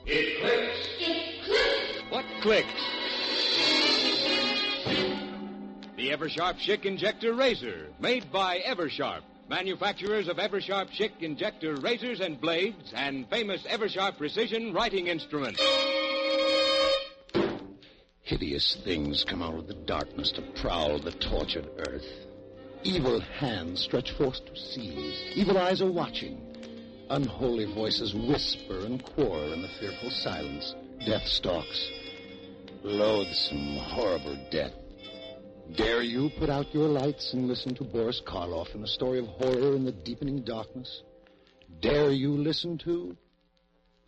It clicks. It clicks. What clicks? The Eversharp Schick Injector Razor, made by Eversharp, manufacturers of Eversharp Schick Injector razors and blades, and famous Eversharp Precision Writing Instrument. Hideous things come out of the darkness to prowl the tortured earth. Evil hands stretch forth to seize. Evil eyes are watching. Unholy voices whisper and quarrel in the fearful silence. Death stalks. Loathsome, horrible death. Dare you put out your lights and listen to Boris Karloff in a story of horror in the deepening darkness? Dare you listen to...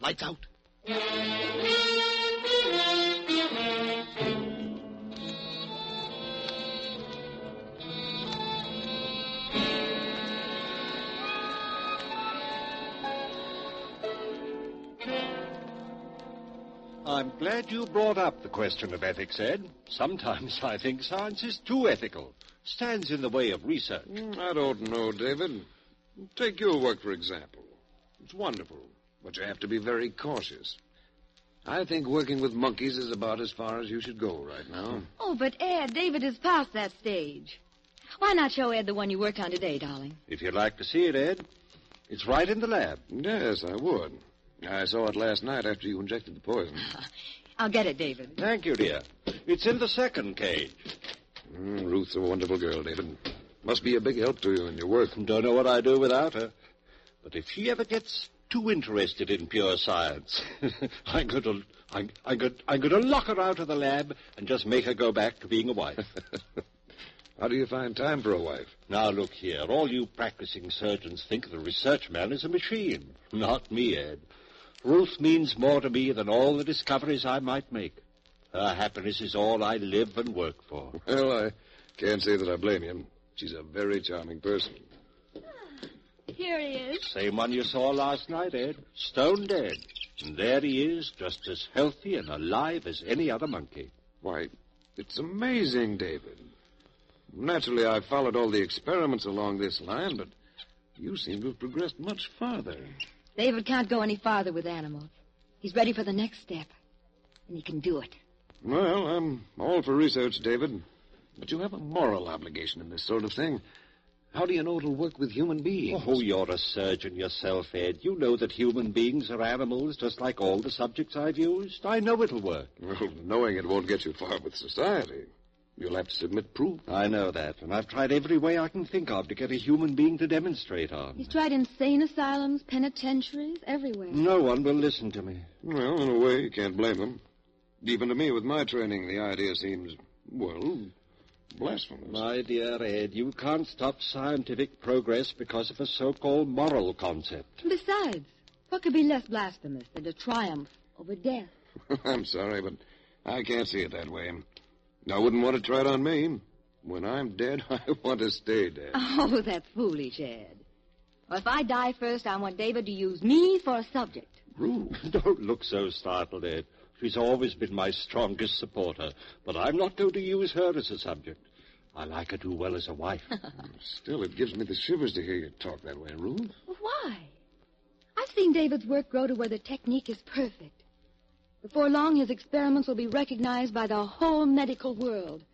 Lights Out! I'm glad you brought up the question of ethics, Ed. Sometimes I think science is too ethical. Stands in the way of research. I don't know, David. Take your work, for example. It's wonderful, but you have to be very cautious. I think working with monkeys is about as far as you should go right now. Oh, but Ed, David is past that stage. Why not show Ed the one you worked on today, darling? If you'd like to see it, Ed, it's right in the lab. Yes, I would. I saw it last night after you injected the poison. I'll get it, David. Thank you, dear. It's in the second cage. Ruth's a wonderful girl, David. Must be a big help to you in your work. Don't know what I'd do without her. But if she ever gets too interested in pure science, I'm going to lock her out of the lab and just make her go back to being a wife. How do you find time for a wife? Now, look here. All you practicing surgeons think the research man is a machine. Not me, Ed. Ruth means more to me than all the discoveries I might make. Her happiness is all I live and work for. Well, I can't say that I blame you. She's a very charming person. Here he is. Same one you saw last night, Ed. Stone dead. And there he is, just as healthy and alive as any other monkey. Why, it's amazing, David. Naturally, I followed all the experiments along this line, but you seem to have progressed much farther. David can't go any farther with animals. He's ready for the next step, and he can do it. Well, I'm all for research, David, but you have a moral obligation in this sort of thing. How do you know it'll work with human beings? Oh, you're a surgeon yourself, Ed. You know that human beings are animals just like all the subjects I've used. I know it'll work. Well, knowing it won't get you far with society. You'll have to submit proof. I know that, and I've tried every way I can think of to get a human being to demonstrate on. He's tried insane asylums, penitentiaries, everywhere. No one will listen to me. Well, in a way, you can't blame them. Even to me, with my training, the idea seems, well, blasphemous. My dear Ed, you can't stop scientific progress because of a so-called moral concept. Besides, what could be less blasphemous than to triumph over death? I'm sorry, but I can't see it that way. I wouldn't want to try it on me. When I'm dead, I want to stay dead. Oh, that's foolish, Ed. Well, if I die first, I want David to use me for a subject. Ruth, don't look so startled, Ed. She's always been my strongest supporter, but I'm not going to use her as a subject. I like her too well as a wife. Still, it gives me the shivers to hear you talk that way, Ruth. Well, why? I've seen David's work grow to where the technique is perfect. Before long, his experiments will be recognized by the whole medical world.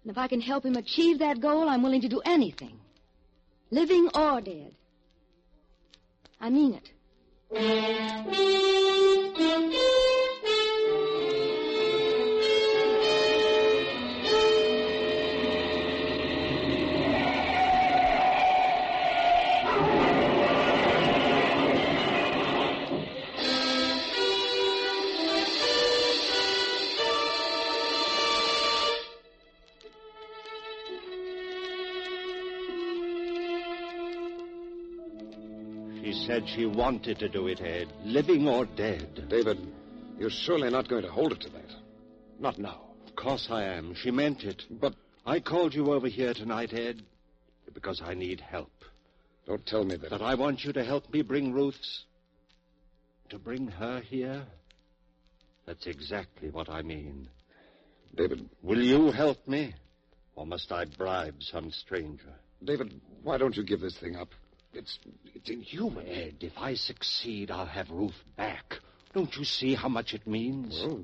And if I can help him achieve that goal, I'm willing to do anything. Living or dead. I mean it. She said she wanted to do it, Ed, living or dead. David, you're surely not going to hold it to that. Not now. Of course I am. She meant it. But I called you over here tonight, Ed, because I need help. Don't tell me that. But I want you to help me bring Ruth's... To bring her here? That's exactly what I mean. David. Will you help me? Or must I bribe some stranger? David, why don't you give this thing up? It's inhuman. Ed, if I succeed, I'll have Ruth back. Don't you see how much it means? Well,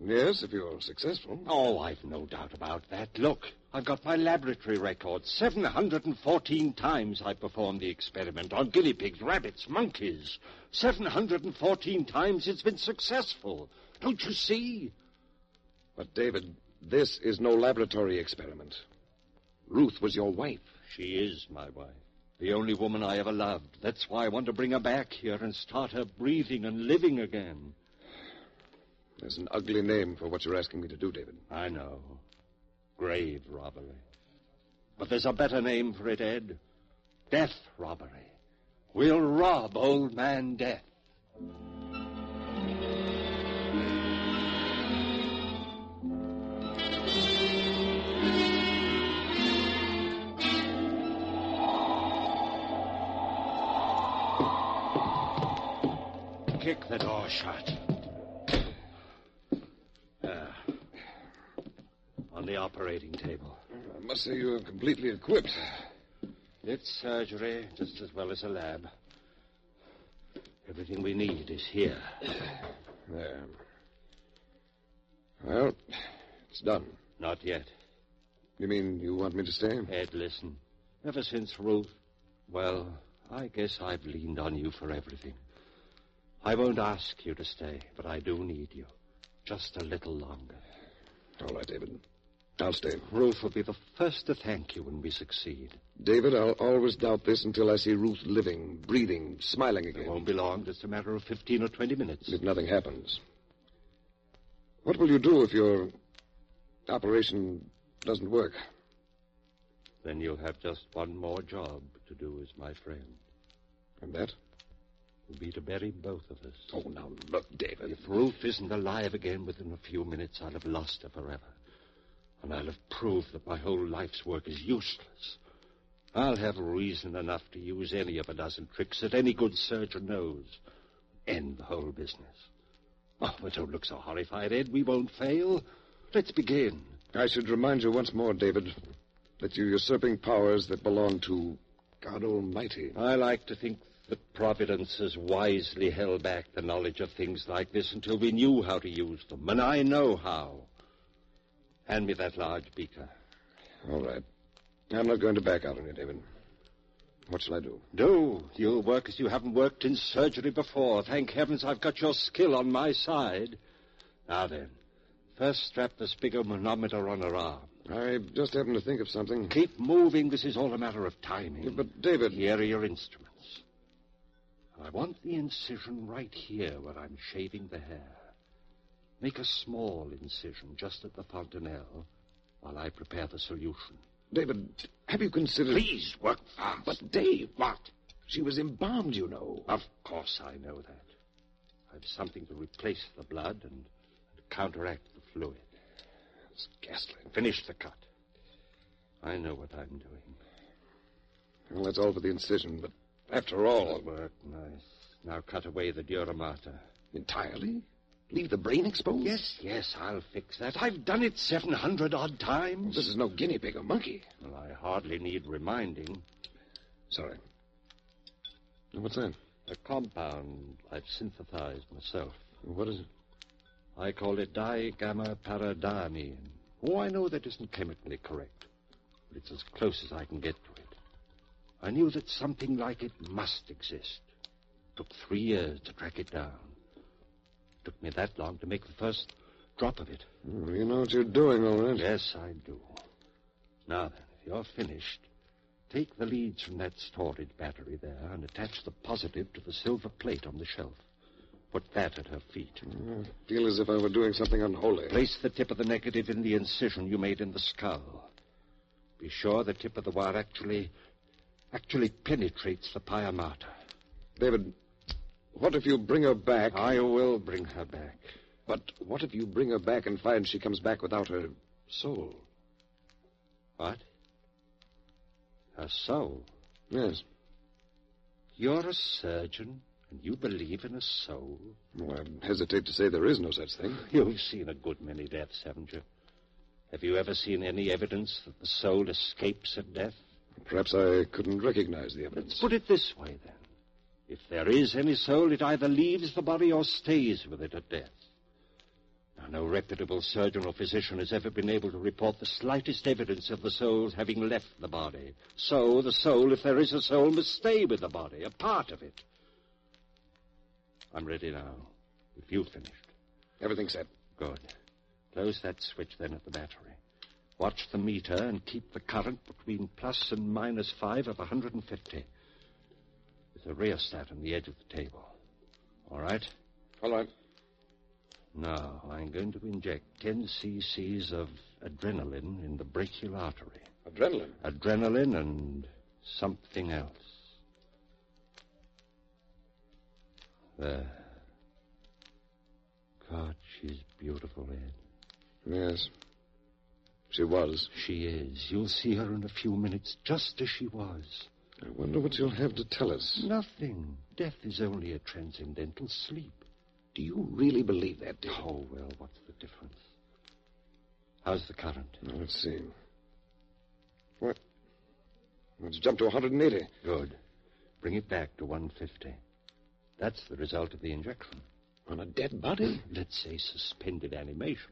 yes, if you're successful. Oh, I've no doubt about that. Look, I've got my laboratory record. 714 times I performed the experiment on guinea pigs, rabbits, monkeys. 714 times it's been successful. Don't you see? But, David, this is no laboratory experiment. Ruth was your wife. She is my wife. The only woman I ever loved. That's why I want to bring her back here and start her breathing and living again. There's an ugly name for what you're asking me to do, David. I know. Grave robbery. But there's a better name for it, Ed. Death robbery. We'll rob old man Death. Kick the door shut. On the operating table. I must say you're completely equipped. It's surgery just as well as a lab. Everything we need is here. There. Well, it's done. Not yet. You mean you want me to stay? Ed, listen. Ever since Ruth, well, I guess I've leaned on you for everything. I won't ask you to stay, but I do need you. Just a little longer. All right, David. I'll stay. Ruth will be the first to thank you when we succeed. David, I'll always doubt this until I see Ruth living, breathing, smiling again. It won't be long. Just a matter of 15 or 20 minutes. If nothing happens. What will you do if your operation doesn't work? Then you'll have just one more job to do as my friend. And that? Will be to bury both of us. Oh, now look, David. If Ruth isn't alive again within a few minutes, I'll have lost her forever. And I'll have proved that my whole life's work is useless. I'll have reason enough to use any of a dozen tricks that any good surgeon knows. End the whole business. Oh, but don't look so horrified, Ed. We won't fail. Let's begin. I should remind you once more, David, that you're usurping powers that belong to God Almighty. I like to think that Providence has wisely held back the knowledge of things like this until we knew how to use them, and I know how. Hand me that large beaker. All right. I'm not going to back out on you, David. What shall I do? Do. You'll work as you haven't worked in surgery before. Thank heavens I've got your skill on my side. Now then, first strap the spigometer on her arm. I just happened to think of something. Keep moving. This is all a matter of timing. Yeah, but, David... Here are your instruments. I want the incision right here where I'm shaving the hair. Make a small incision just at the fontanelle while I prepare the solution. David, have you considered... Please, work fast. But, Dave... What? She was embalmed, you know. Of course I know that. I've something to replace the blood and counteract the fluid. It's ghastly. Finish the cut. I know what I'm doing. Well, that's all for the incision, but after all... Good work, nice. Now cut away the dura mater. Entirely? Leave the brain exposed? Yes, I'll fix that. I've done it 700-odd times. Well, this is no guinea pig or monkey. Well, I hardly need reminding. Sorry. What's that? A compound I've synthesized myself. What is it? I call it digamma-paradiamine. Oh, I know that isn't chemically correct, but it's as close as I can get to it. I knew that something like it must exist. Took 3 years to track it down. Took me that long to make the first drop of it. Oh, you know what you're doing, all right. Yes, I do. Now then, if you're finished, take the leads from that storage battery there and attach the positive to the silver plate on the shelf. Put that at her feet. I feel as if I were doing something unholy. Place the tip of the negative in the incision you made in the skull. Be sure the tip of the wire actually penetrates the pia mater. David, what if you bring her back? I will bring her back. But what if you bring her back and find she comes back without her soul? What? Her soul? Yes. You're a surgeon, and you believe in a soul? Well, I hesitate to say there is no such thing. You've seen a good many deaths, haven't you? Have you ever seen any evidence that the soul escapes at death? Perhaps I couldn't recognize the evidence. Let's put it this way, then. If there is any soul, it either leaves the body or stays with it at death. Now, no reputable surgeon or physician has ever been able to report the slightest evidence of the soul's having left the body. So, the soul, if there is a soul, must stay with the body, a part of it. I'm ready now, if you've finished. Everything's set. Good. Close that switch then at the battery. Watch the meter and keep the current between plus and minus 5 of 150. There's a rheostat on the edge of the table. All right? All right. Now, I'm going to inject 10 cc's of adrenaline in the brachial artery. Adrenaline? Adrenaline and something else. There. God, she's beautiful, Ed. Yes. She was. She is. You'll see her in a few minutes, just as she was. I wonder what you'll have to tell us. Nothing. Death is only a transcendental sleep. Do you really believe that, David? Oh, well, what's the difference? How's the current? Now, let's see. What? It's jumped to 180. Good. Bring it back to 150. That's the result of the injection. On a dead body? Let's say suspended animation.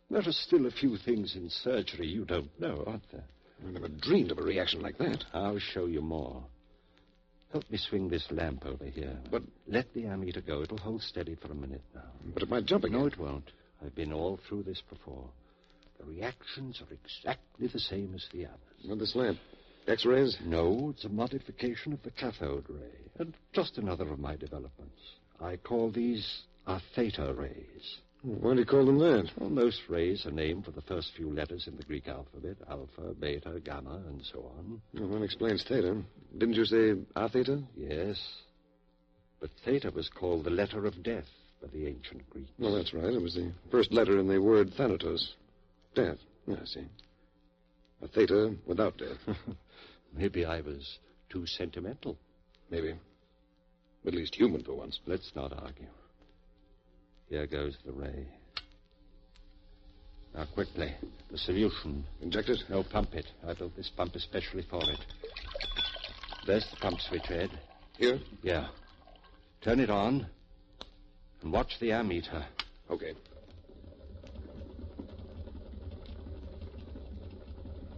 There are still a few things in surgery you don't know, aren't there? I never dreamed of a reaction like that. I'll show you more. Help me swing this lamp over here. But... Let the ammeter go. It'll hold steady for a minute now. But it might jump again. No, it won't. I've been all through this before. The reactions are exactly the same as the others. What, this lamp? X-rays? No, it's a modification of the cathode ray. And just another of my developments. I call these our theta rays. Why do you call them that? Well, most rays are named for the first few letters in the Greek alphabet. Alpha, beta, gamma, and so on. Well, that explains theta. Didn't you say a theta? Yes. But theta was called the letter of death by the ancient Greeks. Well, that's right. It was the first letter in the word thanatos. Death. Yeah, I see. A theta without death. Maybe I was too sentimental. Maybe. At least human for once. Let's not argue. Here goes the ray. Now, quickly, the solution. Inject it? No, pump it. I built this pump especially for it. There's the pump switch, Ed. Here? Yeah. Turn it on and watch the ammeter. Okay.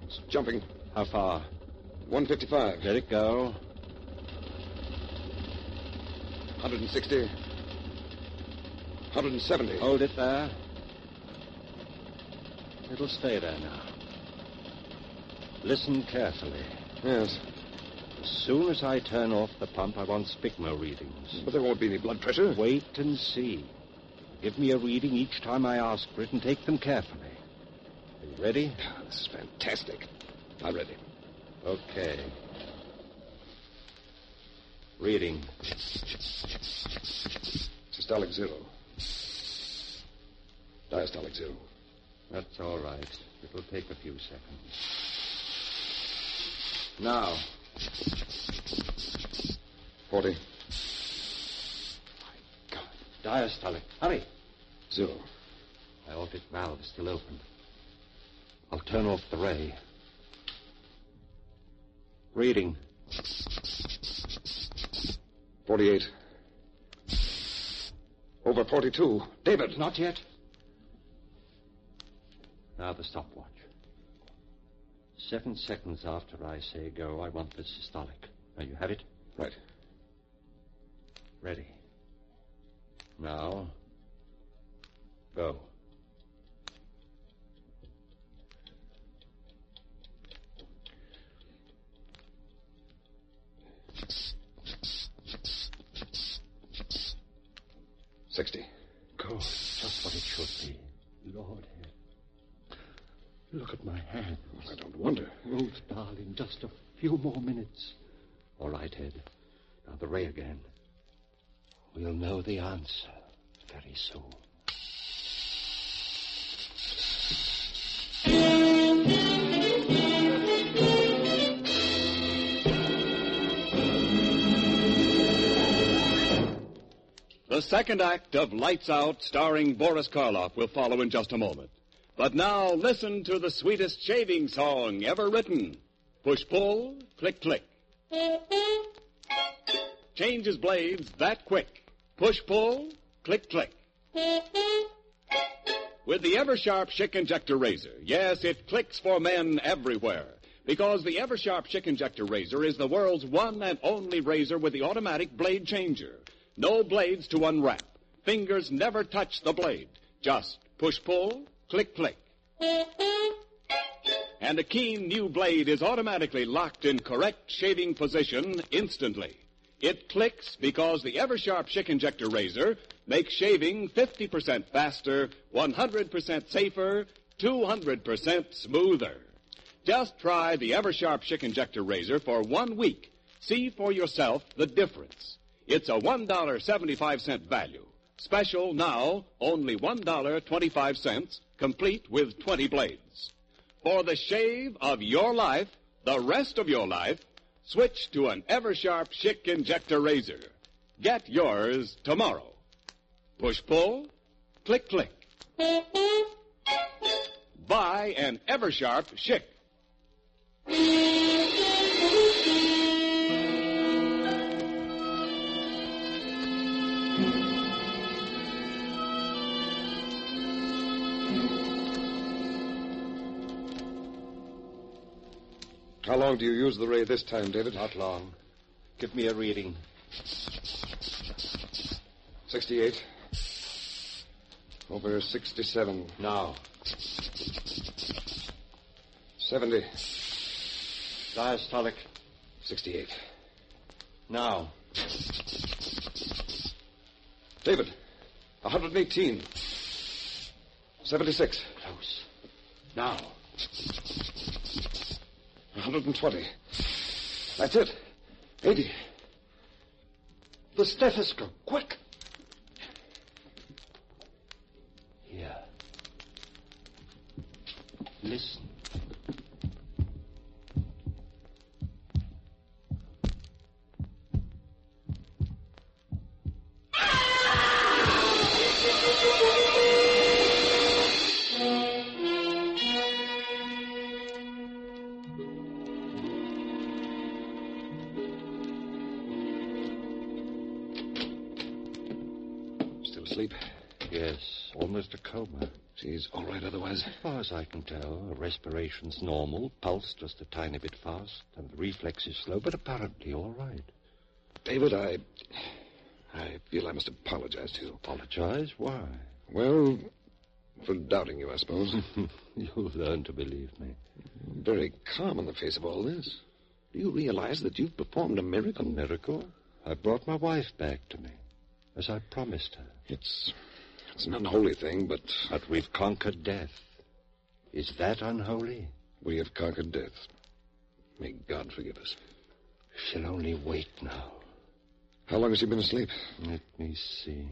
It's jumping. How far? 155. Let it go. 160. 170. Hold it there. It'll stay there now. Listen carefully. Yes. As soon as I turn off the pump, I want spigma readings. But there won't be any blood pressure. Wait and see. Give me a reading each time I ask for it and take them carefully. Are you ready? This is fantastic. I'm ready. Okay. Reading. Systolic 0. Diastolic 0. That's all right. It'll take a few seconds. Now. 40. My God. Diastolic. Hurry. 0. My aortic valve is still open. I'll turn off the ray. Reading. 48. Over 42. David. Not yet. Now the stopwatch. 7 seconds after I say go, I want the systolic. Now you have it? Right. Ready. Now, go. Go. Just what it should be. Lord, look at my hand. Well, I don't wonder. Oh, darling, just a few more minutes. All right, Ed. Now the ray again. We'll know the answer very soon. The second act of Lights Out, starring Boris Karloff, will follow in just a moment. But now, listen to the sweetest shaving song ever written. Push-pull, click-click. changes blades that quick. Push-pull, click-click. With the Eversharp Schick Injector Razor, yes, it clicks for men everywhere. Because the Eversharp Schick Injector Razor is the world's one and only razor with the automatic blade changer. No blades to unwrap. Fingers never touch the blade. Just push-pull, click-click. And a keen new blade is automatically locked in correct shaving position instantly. It clicks because the Eversharp Schick Injector Razor makes shaving 50% faster, 100% safer, 200% smoother. Just try the Eversharp Schick Injector Razor for 1 week. See for yourself the difference. It's a $1.75 value. Special now, only $1.25, complete with 20 blades. For the shave of your life, the rest of your life, switch to an Eversharp Schick Injector Razor. Get yours tomorrow. Push-pull, click-click. Buy an Eversharp Schick. How long do you use the ray this time, David? Not long. Give me a reading. 68. Over 67. Now. 70. Diastolic. 68. Now. David, 118. 76. Close. Now. 120. That's it. 80. The stethoscope. Quick. Here. Listen. Still asleep? Yes, almost a coma. She's all right otherwise? As far as I can tell, her respiration's normal, pulse just a tiny bit fast, and the reflex is slow, but apparently all right. David, I feel I must apologize to you. Apologize? Why? Well, for doubting you, I suppose. You'll learn to believe me. Very calm in the face of all this. Do you realize that you've performed a miracle? A miracle? I brought my wife back to me, as I promised her. It's an unholy thing, but... But we've conquered death. Is that unholy? We have conquered death. May God forgive us. She'll only wait now. How long has she been asleep? Let me see.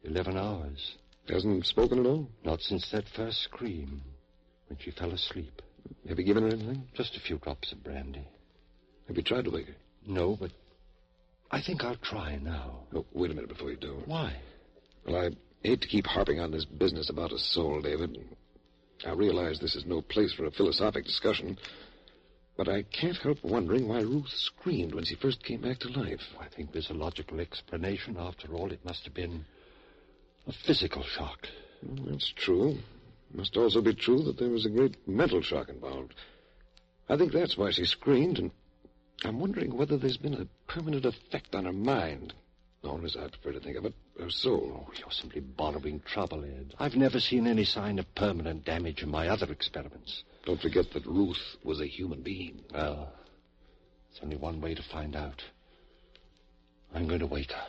11 hours. Hasn't spoken at all? Not since that first scream, when she fell asleep. Have you given her anything? Just a few drops of brandy. Have you tried to wake her? No, but I think I'll try now. Oh, wait a minute before you do. Why? Well, I hate to keep harping on this business about a soul, David. I realize this is no place for a philosophic discussion, but I can't help wondering why Ruth screamed when she first came back to life. I think there's a logical explanation. After all, it must have been a physical shock. That's true. It must also be true that there was a great mental shock involved. I think that's why she screamed, and I'm wondering whether there's been a permanent effect on her mind. Or, as I prefer to think of it, her soul. Oh, you're simply borrowing trouble, Ed. I've never seen any sign of permanent damage in my other experiments. Don't forget that Ruth was a human being. Well, there's only one way to find out. I'm going to wake her.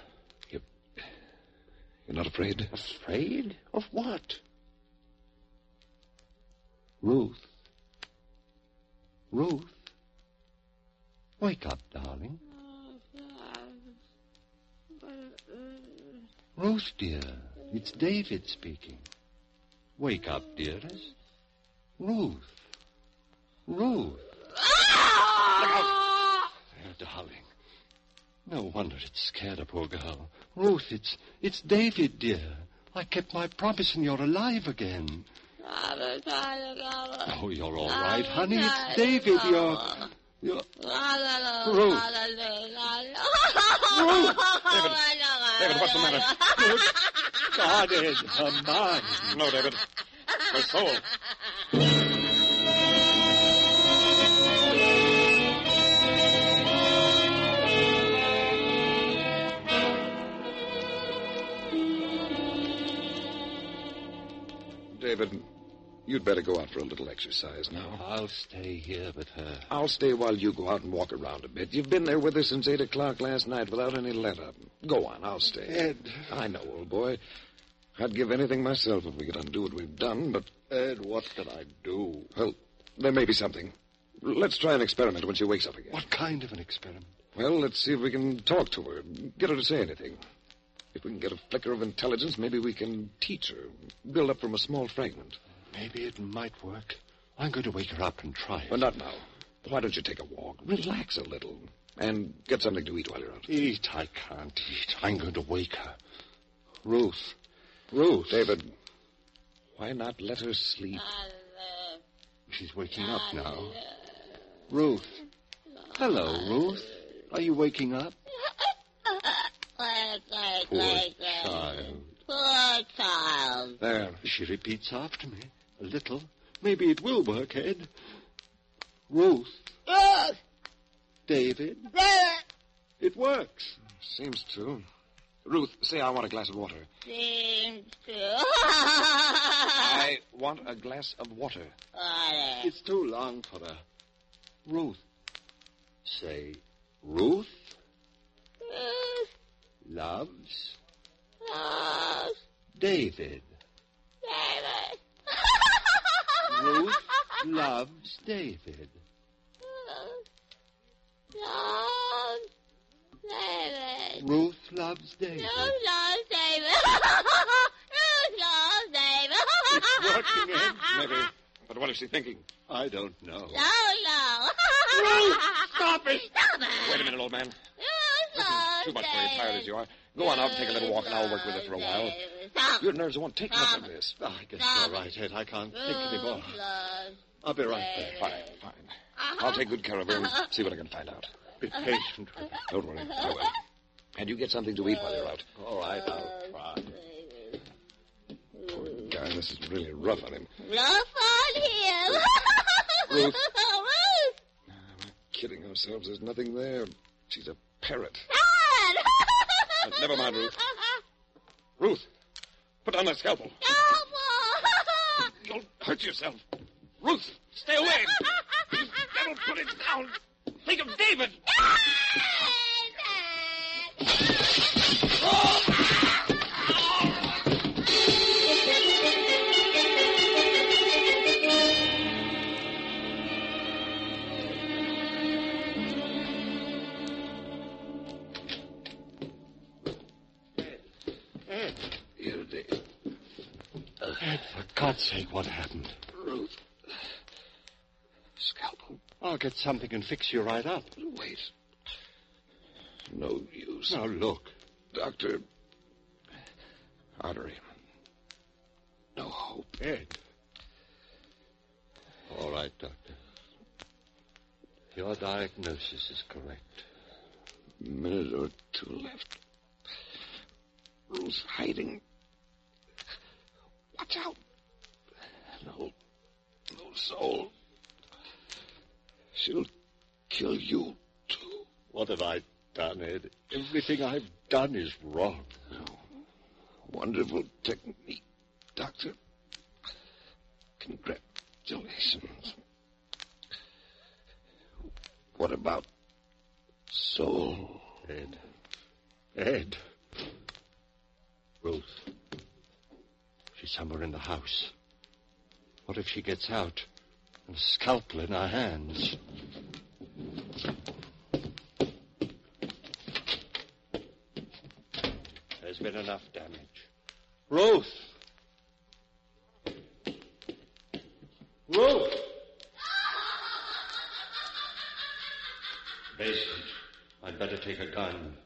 You're not afraid? Afraid? Of what? Ruth. Ruth. Wake up, darling. Ruth, dear. It's David speaking. Wake up, dearest. Ruth. Ruth. There, darling. No wonder it scared a poor girl. Ruth, it's David, dear. I kept my promise and you're alive again. Oh, you're all right, honey. It's David. Ruth! David, what's the matter? God is her mind. No, David. Her soul. David, you'd better go out for a little exercise now. I'll stay here with her. I'll stay while you go out and walk around a bit. You've been there with her since 8 o'clock last night without any let-up. Go on, I'll stay. Ed. I know, old boy. I'd give anything myself if we could undo what we've done, but... Ed, what can I do? Well, there may be something. Let's try an experiment when she wakes up again. What kind of an experiment? Well, let's see if we can talk to her, get her to say anything. If we can get a flicker of intelligence, maybe we can teach her, build up from a small fragment. Maybe it might work. I'm going to wake her up and try it. But not now. Why don't you take a walk? Relax a little. And get something to eat while you're out. Eat? I can't eat. I'm going to wake her. Ruth. David, why not let her sleep? She's waking up now. Ruth. Hello, Ruth. Are you waking up? Poor child. There. She repeats after me. A little. Maybe it will work, Ed. Ruth. David. It works. Seems to. Ruth, say I want a glass of water. Seems to. I want a glass of water. It's too long for her. Ruth. Say, Ruth loves David. Ruth loves David. Ruth loves David. It's working, Ed. Maybe. But what is she thinking? I don't know. Ruth, stop it! Wait a minute, old man. Too much for you, tired as you are. Go on out and take a little walk, and I'll work with her for a while. Your nerves won't take much of this. I guess you're right, Ed. I can't think anymore. I'll be right back. Fine. I'll take good care of her and see what I can find out. Be patient with her. Don't worry, I will. And you get something to eat while you're out. All right, I'll try. Poor guy, this is really rough on him. Rough on him. Ruth. We're kidding ourselves. There's nothing there. She's a parrot. Never mind, Ruth. Ruth, put down that scalpel. You'll hurt yourself. Ruth, stay away. Don't put it down. Think of David. Ed, for God's sake, what happened? Ruth. Scalpel. I'll get something and fix you right up. Wait. No use. Now, look. Doctor. Artery. No hope. Ed. All right, Doctor. Your diagnosis is correct. A minute or two left. Ruth's hiding. Watch out. No soul. She'll kill you, too. What have I done, Ed? Everything I've done is wrong. No. Wonderful technique, Doctor. Congratulations. What about soul? Ed. Ruth. She's somewhere in the house. What if she gets out and a scalpel in her hands? There's been enough damage. Ruth! Ruth! Basement. I'd better take a gun.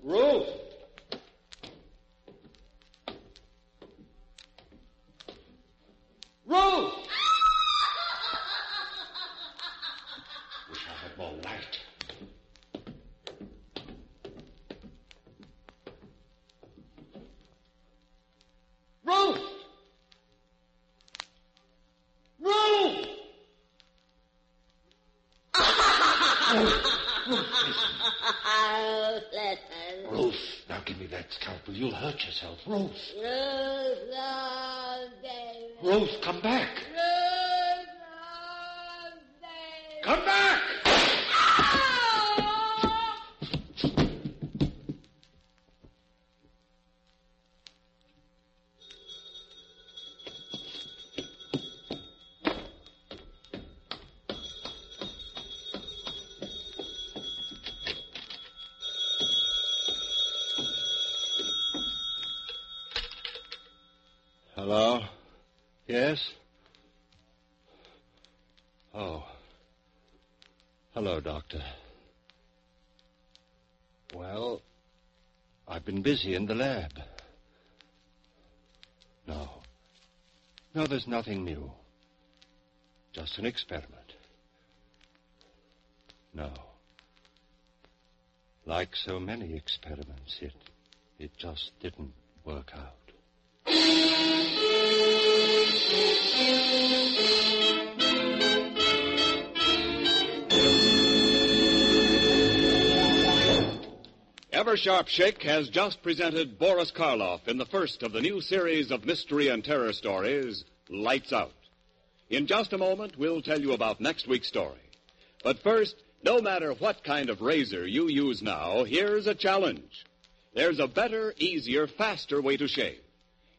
Ruth! More light. Ruth! Ruth! Ruth, now give me that scalpel. You'll hurt yourself. Ruth. Ruth, come back. Come back! Hello? Yes? Oh. Hello, Doctor. Well, I've been busy in the lab. No, there's nothing new. Just an experiment. No. Like so many experiments, it just didn't work out. Eversharp Schick has just presented Boris Karloff in the first of the new series of mystery and terror stories, Lights Out. In just a moment, we'll tell you about next week's story. But first, no matter what kind of razor you use now, here's a challenge. There's a better, easier, faster way to shave.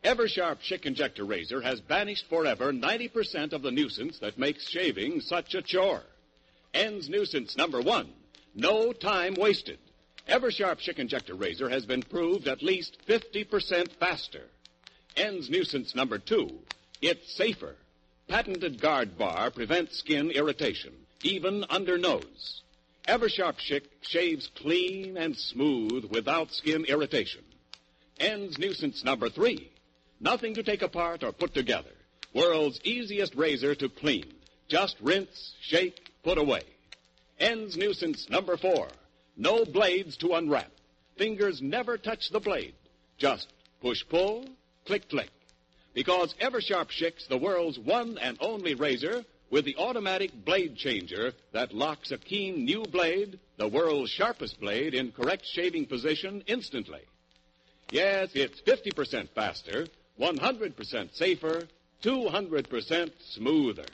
Eversharp Schick Injector Razor has banished forever 90% of the nuisance that makes shaving such a chore. Ends nuisance number 1, no time wasted. Eversharp Schick Injector Razor has been proved at least 50% faster. Ends nuisance number 2, it's safer. Patented guard bar prevents skin irritation, even under nose. Eversharp Schick shaves clean and smooth without skin irritation. Ends nuisance number 3, nothing to take apart or put together. World's easiest razor to clean. Just rinse, shake, put away. Ends nuisance number 4, no blades to unwrap. Fingers never touch the blade. Just push-pull, click-click. Because Eversharp Schick's the world's one and only razor with the automatic blade changer that locks a keen new blade, the world's sharpest blade, in correct shaving position instantly. Yes, it's 50% faster, 100% safer, 200% smoother.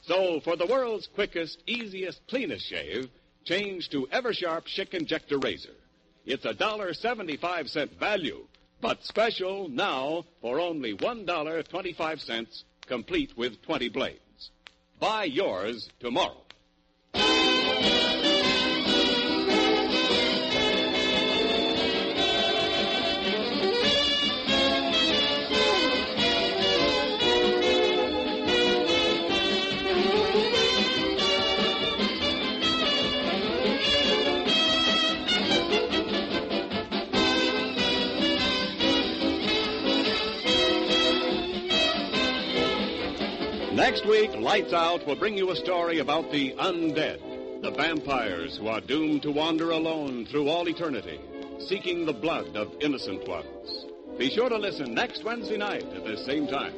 So for the world's quickest, easiest, cleanest shave, change to Eversharp Schick Injector Razor. It's $1.75 value, but special now for only $1.25, complete with 20 blades. Buy yours tomorrow. Next week, Lights Out will bring you a story about the undead, the vampires who are doomed to wander alone through all eternity, seeking the blood of innocent ones. Be sure to listen next Wednesday night at this same time.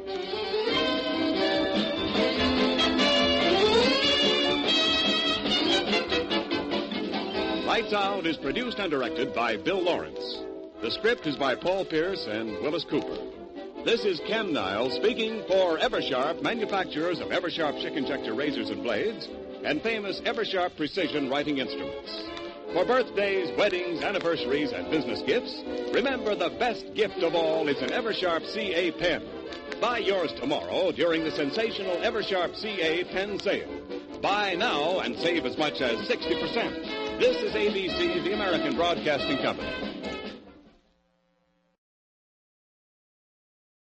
Lights Out is produced and directed by Bill Lawrence. The script is by Paul Pierce and Wyllis Cooper. This is Ken Niles speaking for Eversharp, manufacturers of Eversharp Schick Injector razors and blades, and famous Eversharp precision writing instruments. For birthdays, weddings, anniversaries, and business gifts, remember the best gift of all is an Eversharp CA pen. Buy yours tomorrow during the sensational Eversharp CA pen sale. Buy now and save as much as 60%. This is ABC, the American Broadcasting Company.